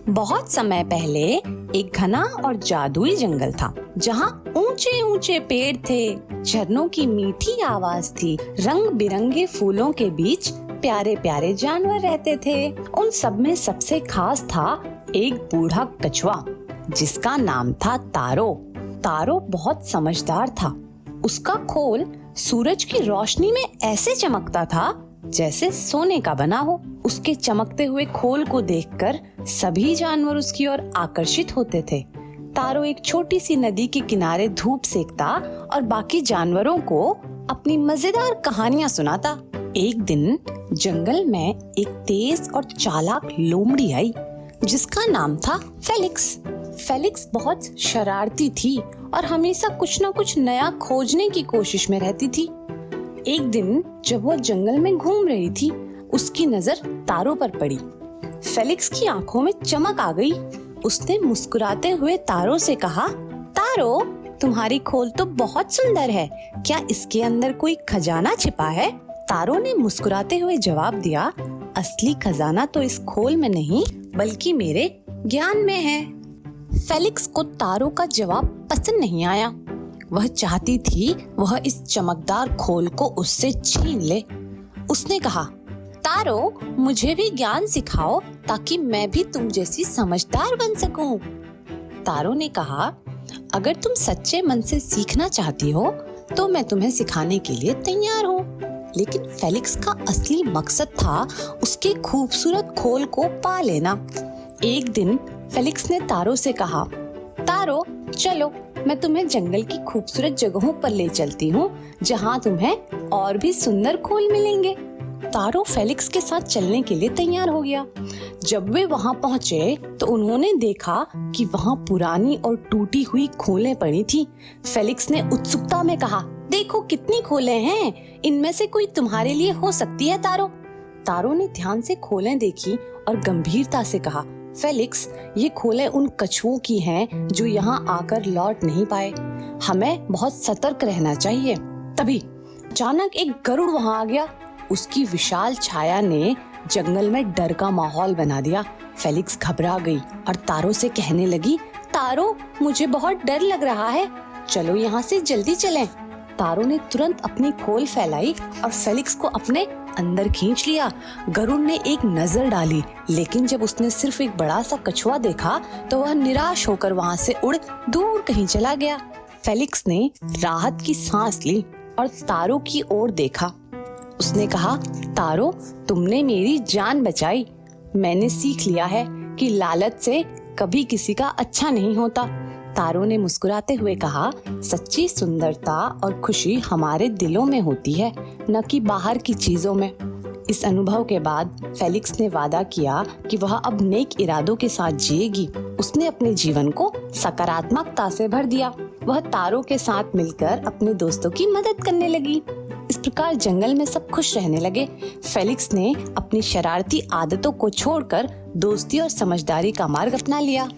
बहुत समय पहले एक घना और जादुई जंगल था, जहाँ ऊंचे ऊंचे पेड़ थे, झरनों की मीठी आवाज थी, रंग बिरंगे फूलों के बीच प्यारे प्यारे जानवर रहते थे। उन सब में सबसे खास था एक बूढ़ा कछुआ, जिसका नाम था तारो। तारो बहुत समझदार था। उसका खोल सूरज की रोशनी में ऐसे चमकता था जैसे सोने का बना हो। उसके चमकते हुए खोल को देखकर सभी जानवर उसकी ओर आकर्षित होते थे। तारो एक छोटी सी नदी के किनारे धूप सेकता और बाकी जानवरों को अपनी मजेदार कहानियां सुनाता। एक दिन जंगल में एक तेज और चालाक लोमड़ी आई, जिसका नाम था फेलिक्स। फेलिक्स बहुत शरारती थी और हमेशा कुछ न कुछ नया खोजने की कोशिश में रहती थी। एक दिन जब वो जंगल में घूम रही थी, उसकी नजर तारो पर पड़ी। फेलिक्स की आंखों में चमक आ गई। उसने मुस्कुराते हुए तारो से कहा, तारो, तुम्हारी खोल तो बहुत सुंदर है, क्या इसके अंदर कोई खजाना छिपा है? तारो ने मुस्कुराते हुए जवाब दिया, असली खजाना तो इस खोल में नहीं बल्कि मेरे ज्ञान में है। फेलिक्स को तारो का जवाब पसंद नहीं आया। वह चाहती थी वह इस चमकदार खोल को उससे छीन ले। उसने कहा, तारो, मुझे भी ज्ञान सिखाओ ताकि मैं भी तुम जैसी समझदार बन सकूं। तारो ने कहा, अगर तुम सच्चे मन से सीखना चाहती हो तो मैं तुम्हें सिखाने के लिए तैयार हूँ। लेकिन फेलिक्स का असली मकसद था उसके खूबसूरत खोल को पा लेना। एक दिन फेलिक्स ने तारो से कहा, तारो, चलो मैं तुम्हें जंगल की खूबसूरत जगहों पर ले चलती हूँ, जहाँ तुम्हें और भी सुंदर खोल मिलेंगे। तारो फेलिक्स के साथ चलने के लिए तैयार हो गया। जब वे वहाँ पहुँचे तो उन्होंने देखा कि वहाँ पुरानी और टूटी हुई खोलें पड़ी थी। फेलिक्स ने उत्सुकता में कहा, देखो कितनी खोलें हैं, इनमें से कोई तुम्हारे लिए हो सकती है तारो। तारो ने ध्यान से खोलें देखी और गंभीरता से कहा, फेलिक्स, ये खोलें उन कछुओं की हैं जो यहाँ आकर लौट नहीं पाए। हमें बहुत सतर्क रहना चाहिए। तभी अचानक एक गरुड़ वहाँ आ गया। उसकी विशाल छाया ने जंगल में डर का माहौल बना दिया। फेलिक्स घबरा गई और तारो से कहने लगी, तारो, मुझे बहुत डर लग रहा है, चलो यहाँ से जल्दी चलें। तारो ने तुरंत अपनी खोल फैलाई और फेलिक्स को अपने अंदर खींच लिया। गरुड़ ने एक नजर डाली, लेकिन जब उसने सिर्फ एक बड़ा सा कछुआ देखा तो वह निराश होकर वहाँ से उड़ दूर कहीं चला गया। फेलिक्स ने राहत की सांस ली और तारो की ओर देखा। उसने कहा, तारो, तुमने मेरी जान बचाई। मैंने सीख लिया है कि लालच से कभी किसी का अच्छा नहीं होता। तारो ने मुस्कुराते हुए कहा, सच्ची सुंदरता और खुशी हमारे दिलों में होती है, न कि बाहर की चीजों में। इस अनुभव के बाद फेलिक्स ने वादा किया कि वह अब नेक इरादों के साथ जिएगी। उसने अपने जीवन को सकारात्मकता से भर दिया। वह तारो के साथ मिलकर अपने दोस्तों की मदद करने लगी। इस प्रकार जंगल में सब खुश रहने लगे। फेलिक्स ने अपनी शरारती आदतों को छोड़कर दोस्ती और समझदारी का मार्ग अपना लिया।